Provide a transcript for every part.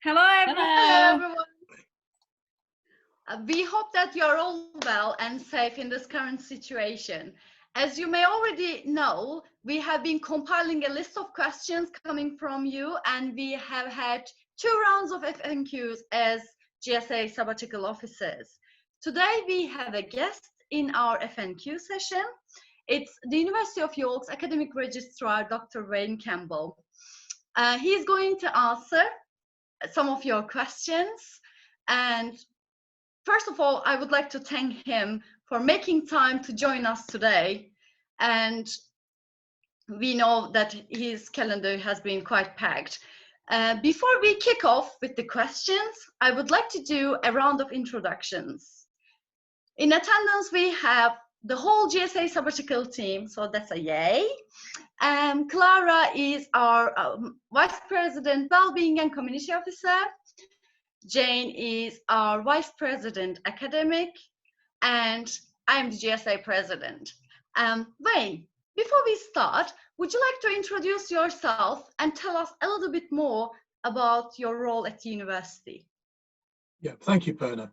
Hello, everyone. Hello, everyone. We hope that you're all well and safe in this current situation. As you may already know, we have been compiling a list of questions coming from you, and we have had 2 rounds of FNQs as GSA sabbatical officers. Today, we have a guest in our FNQ session. It's the University of York's academic registrar, Dr. Wayne Campbell. He's going to answer some of your questions. And first of all, I would like to thank him for making time to join us today. And we know that his calendar has been quite packed. Before we kick off with the questions, I would like to do a round of introductions. In attendance, we have the whole GSA sabbatical team, so that's a yay. Clara is our Vice President, Wellbeing and Community Officer. Jane is our Vice President, Academic, and I'm the GSA President. Wayne, before we start, would you like to introduce yourself and tell us a little bit more about your role at the university? Yeah, thank you, Perna.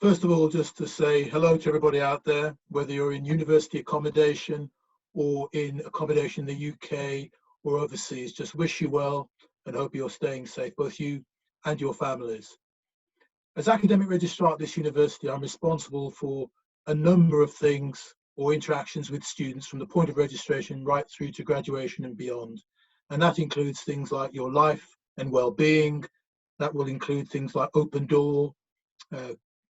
First of all, just to say hello to everybody out there, whether you're in university accommodation or in accommodation in the UK or overseas. Just wish you well and hope you're staying safe, both you and your families. As academic registrar at this university, I'm responsible for a number of things or interactions with students from the point of registration right through to graduation and beyond. And that includes things like your life and well-being. That will include things like open door,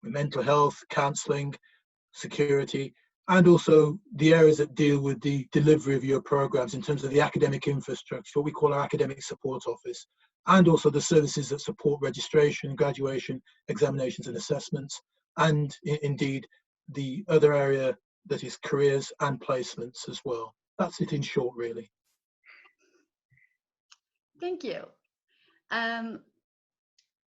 mental health, counselling, security, and also the areas that deal with the delivery of your programs in terms of the academic infrastructure, what we call our academic support office, and also the services that support registration, graduation, examinations and assessments, and indeed the other area that is careers and placements as well. That's it in short, really. Thank you.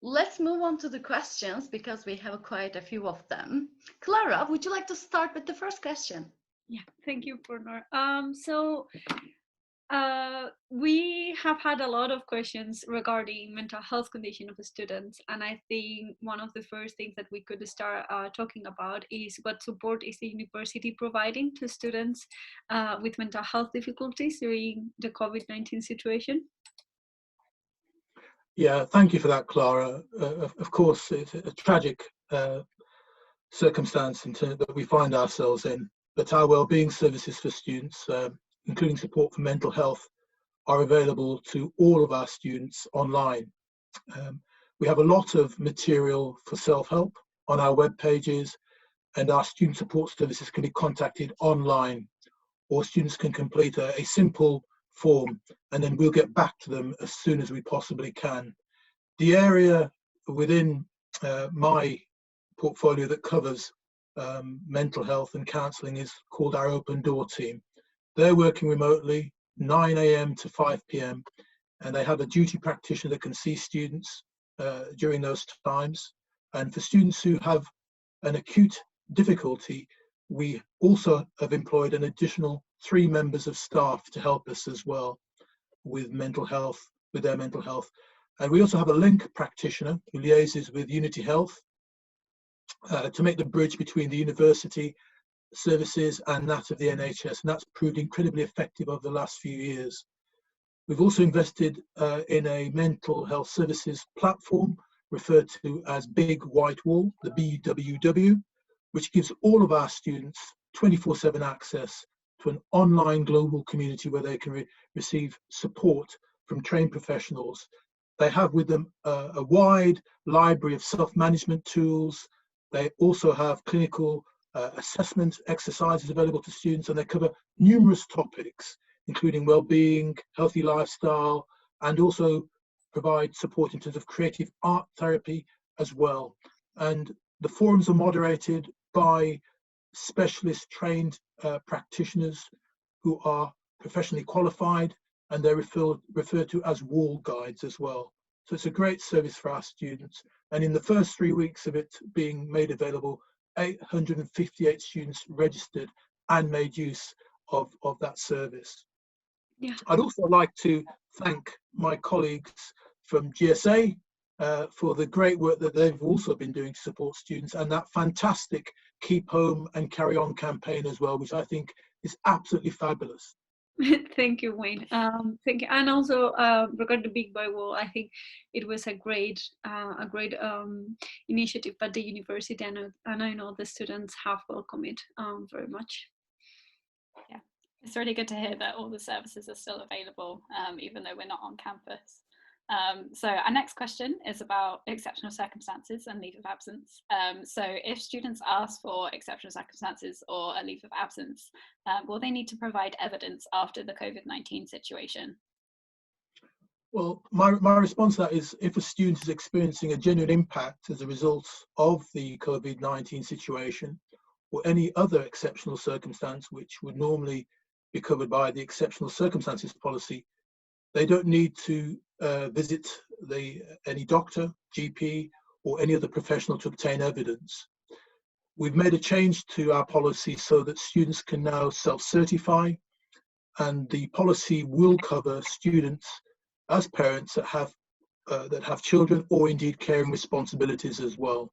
Let's move on to the questions because we have quite a few of them. Clara, would you like to start with the first question? Yeah, thank you, Purnor. We have had a lot of questions regarding mental health condition of the students, and I think one of the first things that we could start talking about is what support is the university providing to students with mental health difficulties during the COVID-19 situation? Yeah, thank you for that, Clara. Of course, it's a tragic circumstance in terms that we find ourselves in, but our wellbeing services for students, including support for mental health, are available to all of our students online. We have a lot of material for self-help on our web pages, and our student support services can be contacted online, or students can complete a simple form and then we'll get back to them as soon as we possibly can. The area within my portfolio that covers mental health and counselling is called our Open Door team. They're working remotely 9 AM to 5 PM, and they have a duty practitioner that can see students during those times. And for students who have an acute difficulty, we also have employed an additional 3 members of staff to help us as well with mental health, with their mental health. And we also have a link practitioner who liaises with Unity Health to make the bridge between the university services and that of the NHS, and that's proved incredibly effective over the last few years. We've also invested in a mental health services platform referred to as Big White Wall, the BWW, which gives all of our students 24/7 access to an online global community where they can receive support from trained professionals. They have with them a wide library of self-management tools. They also have clinical assessment exercises available to students, and they cover numerous topics, including well-being, healthy lifestyle, and also provide support in terms of creative art therapy as well. And the forums are moderated by specialist trained practitioners who are professionally qualified, and they're referred to as wall guides as well. So it's a great service for our students. And in the first 3 weeks of it being made available, 858 students registered and made use of that service. Yeah. I'd also like to thank my colleagues from GSA for the great work that they've also been doing to support students, and that fantastic Keep Home and Carry On campaign as well, which I think is absolutely fabulous. Thank you, Wayne. Thank you. And also regarding the Big Boy Wall, I think it was a great initiative by the university, and I know the students have welcomed it very much. Yeah, it's really good to hear that all the services are still available, even though we're not on campus. So our next question is about exceptional circumstances and leave of absence. So if students ask for exceptional circumstances or a leave of absence, will they need to provide evidence after the COVID-19 situation? Well, my response to that is, if a student is experiencing a genuine impact as a result of the COVID-19 situation, or any other exceptional circumstance which would normally be covered by the exceptional circumstances policy, they don't need to visit any doctor, GP, or any other professional to obtain evidence. We've made a change to our policy so that students can now self-certify, and the policy will cover students as parents that have children or indeed caring responsibilities as well.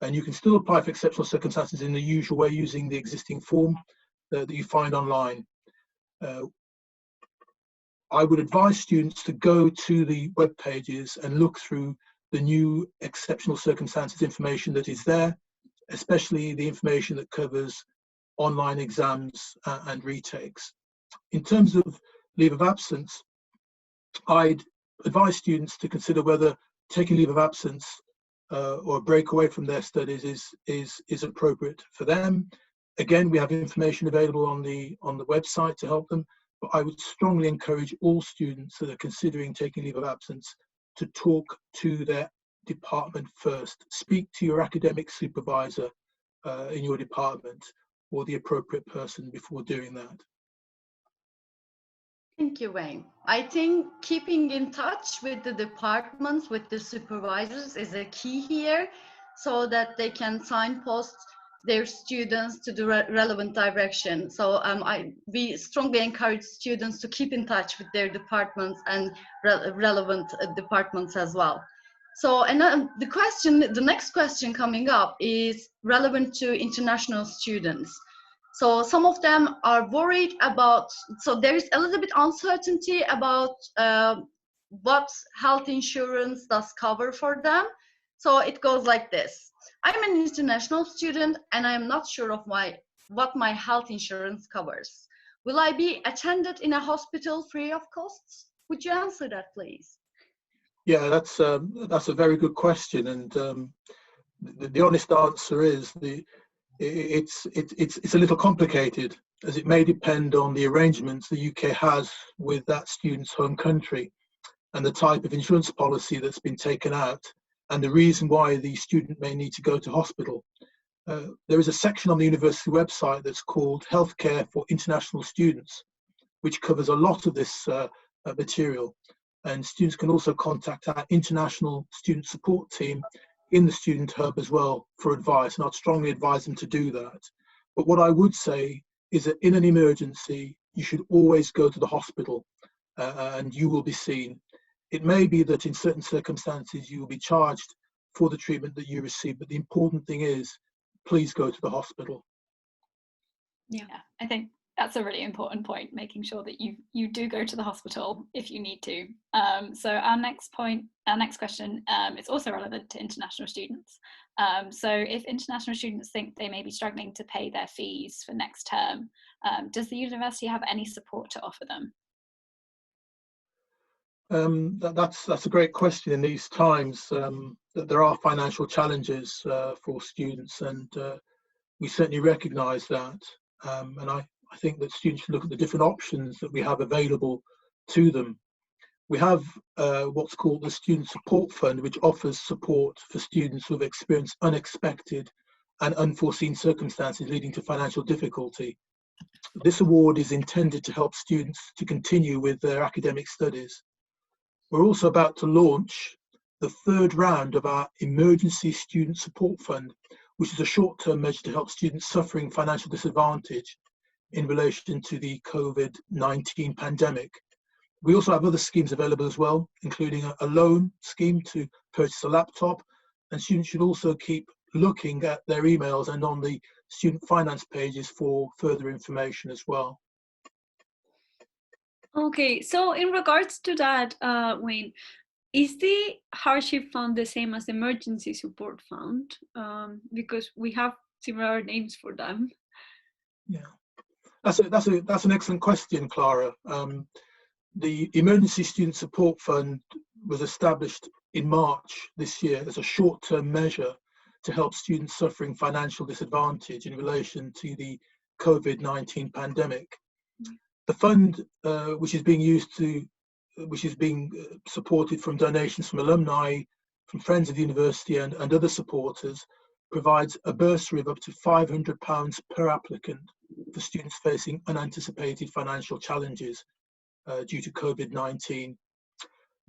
And you can still apply for exceptional circumstances in the usual way using the existing form that you find online. I would advise students to go to the web pages and look through the new exceptional circumstances information that is there, especially the information that covers online exams and retakes. In terms of leave of absence, I'd advise students to consider whether taking leave of absence or a break away from their studies is appropriate for them. Again, we have information available on the website to help them, but I would strongly encourage all students that are considering taking leave of absence to talk to their department first. Speak to your academic supervisor in your department or the appropriate person before doing that. Thank you, Wayne. I think keeping in touch with the departments, with the supervisors is a key here, so that they can signpost their students to the relevant direction. So we strongly encourage students to keep in touch with their departments and relevant departments as well. So, and the next question coming up is relevant to international students. So some of them are worried about, so there is a little bit uncertainty about what health insurance does cover for them. So it goes like this. I'm an international student and I'm not sure of what my health insurance covers. Will I be attended in a hospital free of costs? Would you answer that, please? Yeah, that's a very good question, and the honest answer is it's a little complicated, as it may depend on the arrangements the UK has with that student's home country and the type of insurance policy that's been taken out and the reason why the student may need to go to hospital. There is a section on the university website that's called Healthcare for International Students, which covers a lot of this material. And students can also contact our international student support team in the student hub as well for advice, and I'd strongly advise them to do that. But what I would say is that in an emergency, you should always go to the hospital and you will be seen. It may be that in certain circumstances you will be charged for the treatment that you receive, but the important thing is, please go to the hospital. Yeah, I think that's a really important point, making sure that you do go to the hospital if you need to. So our next question is also relevant to international students. So if international students think they may be struggling to pay their fees for next term, does the university have any support to offer them? That's a great question in these times, that there are financial challenges for students, and we certainly recognise that. And I think that students should look at the different options that we have available to them. We have what's called the Student Support Fund, which offers support for students who have experienced unexpected and unforeseen circumstances leading to financial difficulty. This award is intended to help students to continue with their academic studies. We're also about to launch the third round of our Emergency Student Support Fund, which is a short-term measure to help students suffering financial disadvantage in relation to the COVID-19 pandemic. We also have other schemes available as well, including a loan scheme to purchase a laptop, and students should also keep looking at their emails and on the student finance pages for further information as well. Okay, so in regards to that, Wayne, is the hardship fund the same as the emergency support fund? Because we have similar names for them. Yeah, that's an excellent question, Clara. The Emergency Student Support Fund was established in March this year as a short-term measure to help students suffering financial disadvantage in relation to the COVID-19 pandemic. The fund, which is being supported from donations from alumni, from friends of the university and other supporters, provides a bursary of up to £500 per applicant for students facing unanticipated financial challenges due to COVID-19.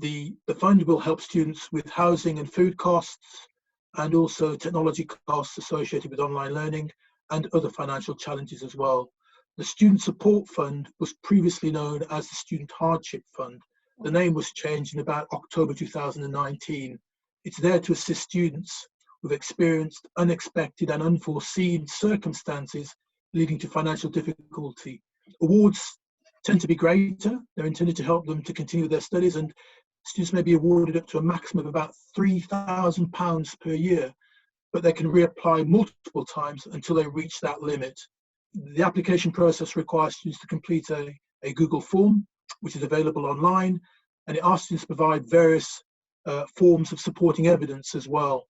The fund will help students with housing and food costs, and also technology costs associated with online learning and other financial challenges as well. The Student Support Fund was previously known as the Student Hardship Fund. The name was changed in about October 2019. It's there to assist students who've experienced unexpected and unforeseen circumstances leading to financial difficulty. Awards tend to be greater. They're intended to help them to continue their studies, and students may be awarded up to a maximum of about £3,000 per year, but they can reapply multiple times until they reach that limit. The application process requires students to complete a Google form, which is available online, and it asks students to provide various forms of supporting evidence as well.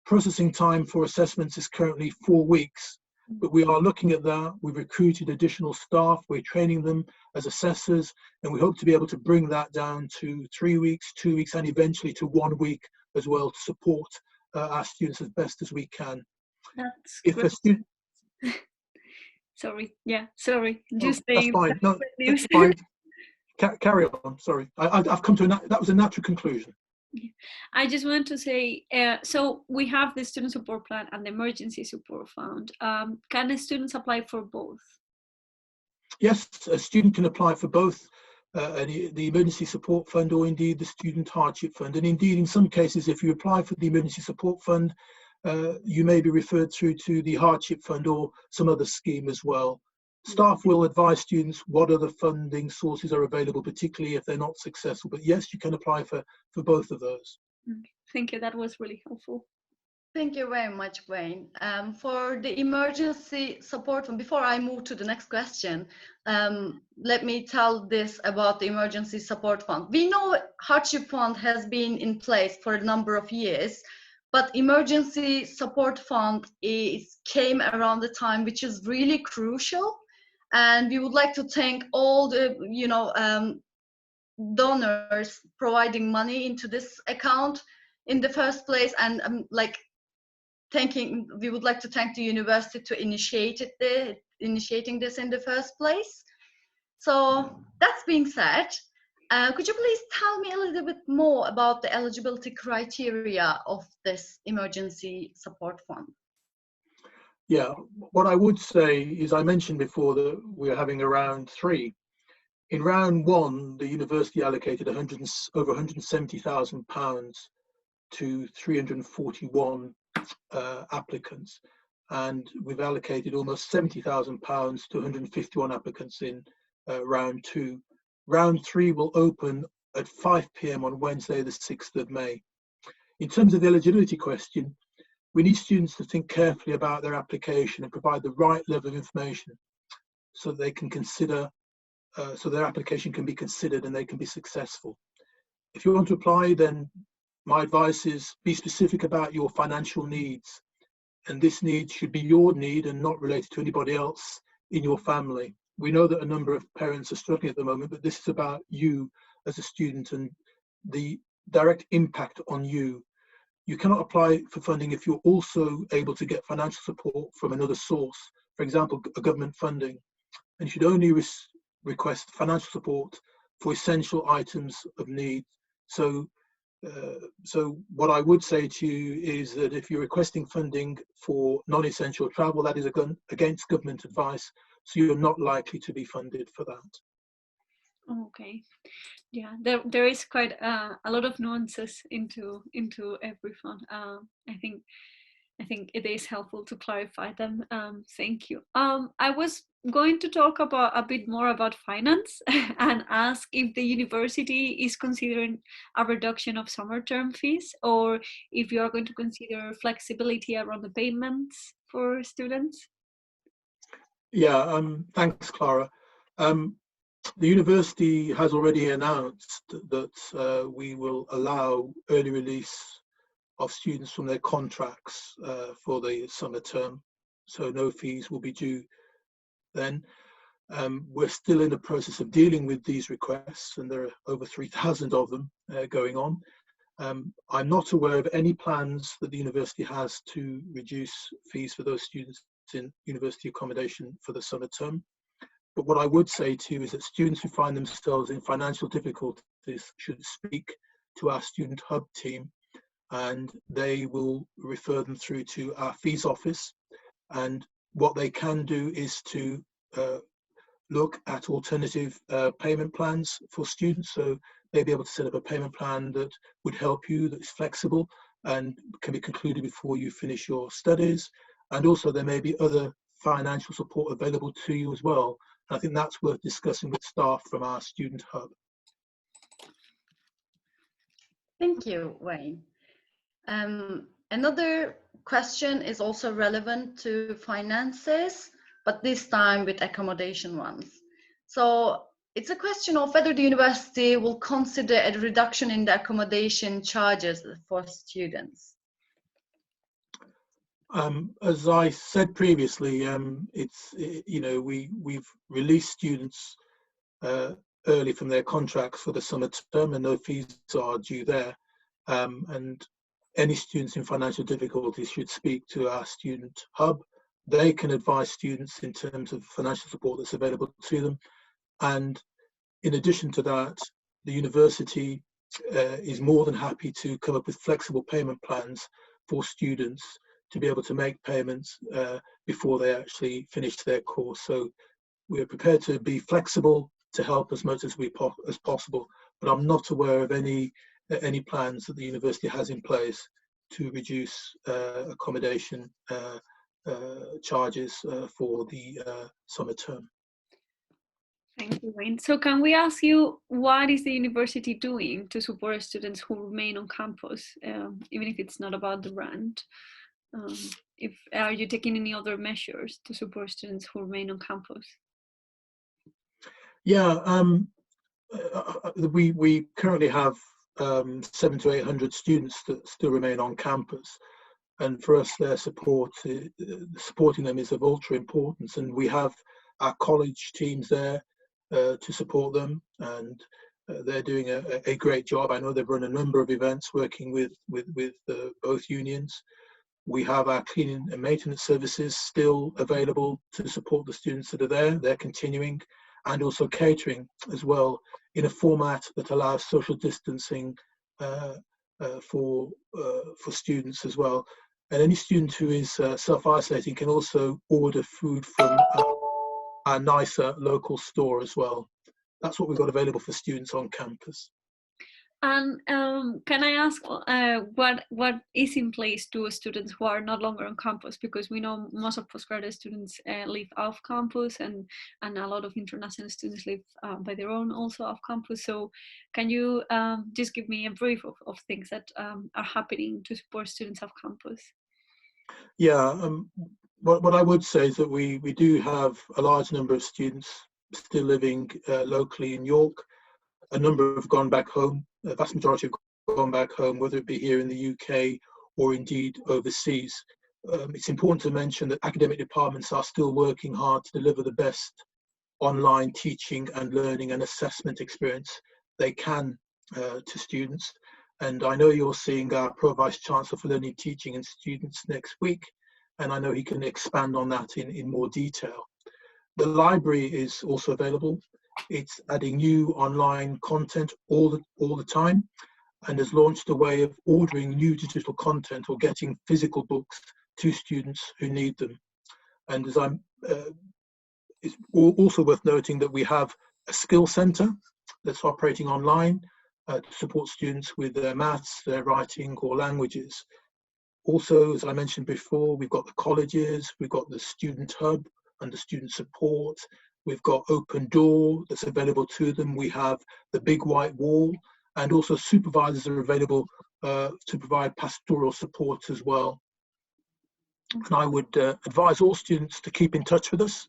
Processing time for assessments is currently 4 weeks, but we are looking at that. We've recruited additional staff, we're training them as assessors, and we hope to be able to bring that down to 3 weeks, 2 weeks, and eventually to 1 week as well, to support our students as best as we can. That's if great. a student Sorry, just that's saying. fine. No, that's fine. Carry on. Sorry, I've come to that was a natural conclusion. I just want to say, so we have the student support plan and the emergency support fund. Can the students apply for both? Yes, a student can apply for both the emergency support fund or indeed the student hardship fund. And indeed, in some cases, if you apply for the emergency support fund, you may be referred through to the hardship fund or some other scheme as well. Staff will advise students what other funding sources are available, particularly if they're not successful. But yes, you can apply for both of those. Thank you. That was really helpful. Thank you very much, Wayne. For the emergency support fund, before I move to the next question, let me tell this about the emergency support fund. We know hardship fund has been in place for a number of years, but emergency support fund came around the time, which is really crucial. And we would like to thank all the, donors providing money into this account in the first place. And we would like to thank the university to initiating this in the first place. So that's being said, could you please tell me a little bit more about the eligibility criteria of this emergency support fund? Yeah, what I would say is, I mentioned before that we're having a round 3. In round 1, the university allocated over £170,000 to 341 applicants, and we've allocated almost £70,000 to 151 applicants in round 2. Round 3 will open at 5 p.m. on Wednesday, the 6th of May. In terms of the eligibility question, we need students to think carefully about their application and provide the right level of information so they can consider, so their application can be considered and they can be successful. If you want to apply, then my advice is be specific about your financial needs, and this need should be your need and not related to anybody else in your family. We know that a number of parents are struggling at the moment, but this is about you as a student and the direct impact on you. You cannot apply for funding if you're also able to get financial support from another source, for example, a government funding, and you should only request financial support for essential items of need. So what I would say to you is that if you're requesting funding for non-essential travel, that is against government advice, so you're not likely to be funded for that. Okay. Yeah, there is quite a lot of nuances into every fund. I think it is helpful to clarify them. Thank you. I was going to talk about a bit more about finance and ask if the university is considering a reduction of summer term fees, or if you are going to consider flexibility around the payments for students. Yeah, thanks, Clara. The university has already announced that we will allow early release of students from their contracts for the summer term, so no fees will be due then. We're still in the process of dealing with these requests, and there are over 3,000 of them going on. I'm not aware of any plans that the university has to reduce fees for those students in university accommodation for the summer term. But what I would say to you is that students who find themselves in financial difficulties should speak to our student hub team, and they will refer them through to our fees office. And what they can do is to look at alternative payment plans for students. So they'll be able to set up a payment plan that would help you, that is flexible and can be concluded before you finish your studies. And also there may be other financial support available to you as well. I think that's worth discussing with staff from our student hub. Thank you, Wayne. Another question is also relevant to finances, but this time with accommodation ones. So it's a question of whether the university will consider a reduction in the accommodation charges for students. As I said previously, we've released students early from their contracts for the summer term, and no fees are due there. And any students in financial difficulties should speak to our student hub. They can advise students in terms of financial support that's available to them. And in addition to that, the university is more than happy to come up with flexible payment plans for students to be able to make payments before they actually finish their course. So we're prepared to be flexible to help as much as possible, but I'm not aware of any plans that the university has in place to reduce accommodation charges for the summer term. Thank you, Wayne. So can we ask you, what is the university doing to support students who remain on campus, even if it's not about the rent? Are you taking any other measures to support students who remain on campus? Yeah, we currently have 700 to 800 students that still remain on campus, and for us, their supporting them is of ultra importance. And we have our college teams there to support them, and they're doing a great job. I know they've run a number of events working with both unions. We have our cleaning and maintenance services still available to support the students that are there. They're continuing, and also catering as well in a format that allows social distancing for students as well. And any student who is self-isolating can also order food from our nicer local store as well. That's what we've got available for students on campus. And can I ask what is in place to students who are no longer on campus? Because we know most of postgraduate students live off campus, and a lot of international students live by their own also off campus. So can you just give me a brief of things that are happening to support students off campus? Yeah, what I would say is that we do have a large number of students still living locally in York. A number have gone back home. The vast majority have gone back home, whether it be here in the UK or indeed overseas. It's important to mention that academic departments are still working hard to deliver the best online teaching and learning and assessment experience they can to students. And I know you're seeing our Pro-Vice Chancellor for Learning, Teaching and Students next week, and I know he can expand on that in more detail. The library is also available. It's adding new online content all the time, and has launched a way of ordering new digital content or getting physical books to students who need them. And as it's also worth noting that we have a skill centre that's operating online to support students with their maths, their writing or languages. Also, as I mentioned before, we've got the colleges, we've got the student hub and the student support. We've got Open Door that's available to them. We have the big white wall, and also supervisors are available to provide pastoral support as well. And I would advise all students to keep in touch with us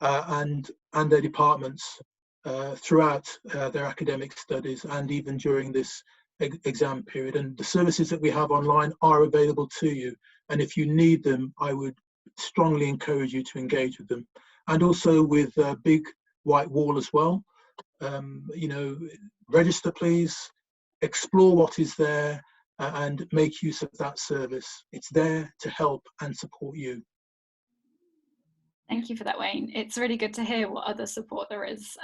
and their departments throughout their academic studies and even during this exam period. And the services that we have online are available to you. And if you need them, I would strongly encourage you to engage with them. And also with Big White Wall as well. You know, register please, explore what is there and make use of that service. It's there to help and support you. Thank you for that, Wayne. It's really good to hear what other support there is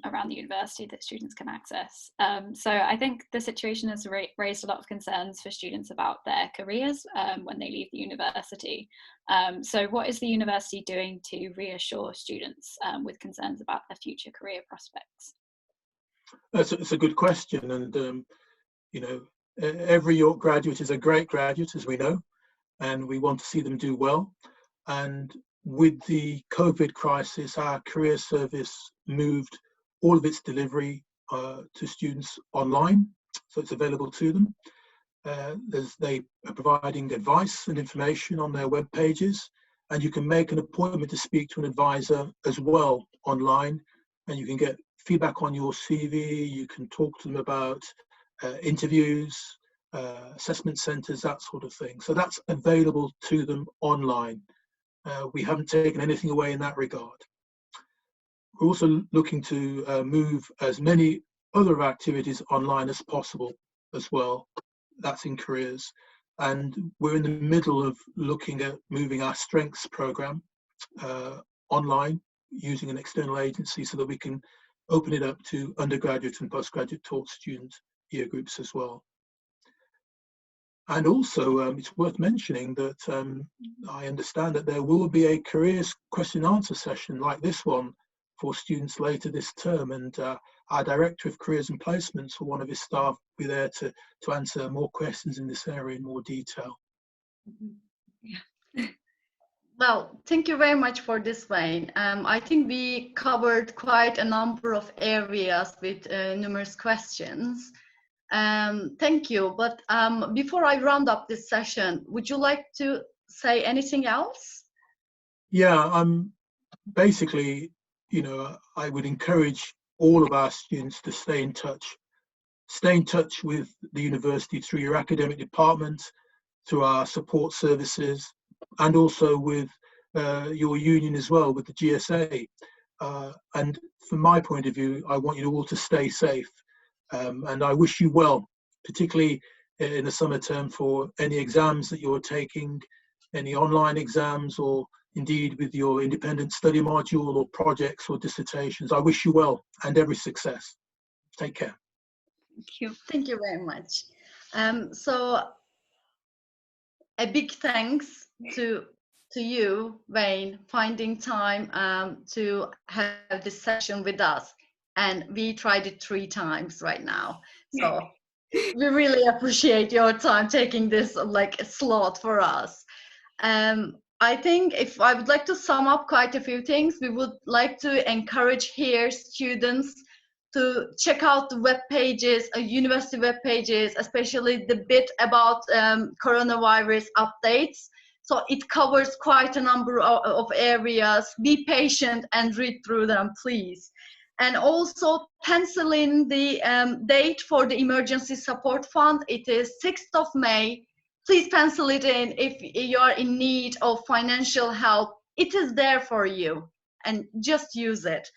around the university that students can access. So I think the situation has raised a lot of concerns for students about their careers when they leave the university. So what is the university doing to reassure students with concerns about their future career prospects? It's a good question, and you know, every York graduate is a great graduate, as we know, and we want to see them do well. And with the COVID crisis, our career service moved all of its delivery to students online, so it's available to them. They are providing advice and information on their web pages, and you can make an appointment to speak to an advisor as well online, and you can get feedback on your CV, you can talk to them about interviews, assessment centres, that sort of thing. So that's available to them online. We haven't taken anything away in that regard. We're also looking to move as many other activities online as possible as well. That's in careers. And we're in the middle of looking at moving our strengths program online using an external agency so that we can open it up to undergraduate and postgraduate taught student year groups as well. And also, it's worth mentioning that I understand that there will be a careers question and answer session like this one for students later this term, and our Director of Careers and Placements or one of his staff will be there to answer more questions in this area in more detail. Yeah. Well, thank you very much for this, Wayne. I think we covered quite a number of areas with numerous questions. Thank you. But before I round up this session, would you like to say anything else? Yeah, basically, you know, I would encourage all of our students to stay in touch. Stay in touch with the university through your academic department, through our support services, and also with your union as well, with the GSA. And from my point of view, I want you all to stay safe. And I wish you well, particularly in the summer term for any exams that you're taking, any online exams, or indeed with your independent study module or projects or dissertations. I wish you well and every success. Take care. Thank you. Thank you very much. So a big thanks to you, Wayne, finding time to have this session with us. And we tried it 3 times right now. So we really appreciate your time taking this like a slot for us. I think if I would like to sum up quite a few things, we would like to encourage here students to check out the web pages, university web pages, especially the bit about coronavirus updates. So it covers quite a number of areas. Be patient and read through them, please. And also pencil in the date for the Emergency Support Fund. It is 6th of May. Please pencil it in if you are in need of financial help. It is there for you and just use it.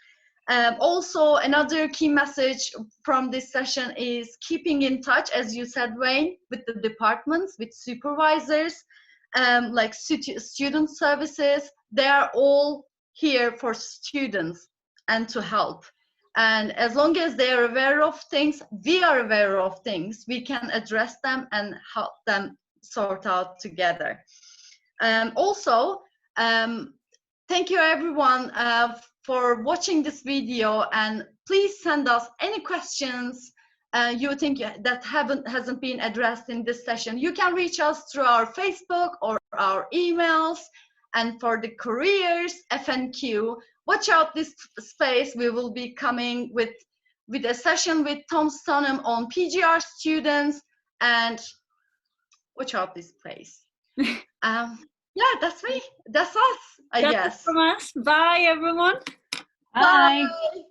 Also, another key message from this session is keeping in touch, as you said, Wayne, with the departments, with supervisors, like student services. They are all here for students and to help. And as long as they are aware of things, we are aware of things, we can address them and help them sort out together. Also, thank you everyone for watching this video, and please send us any questions you think that hasn't been addressed in this session. You can reach us through our Facebook or our emails. And for the careers FNQ, watch out this space. We will be coming with a session with Tom Stonham on PGR students, and watch out this place. Yeah, that's me. That's us, I guess. That's from us. Bye, everyone. Bye. Bye.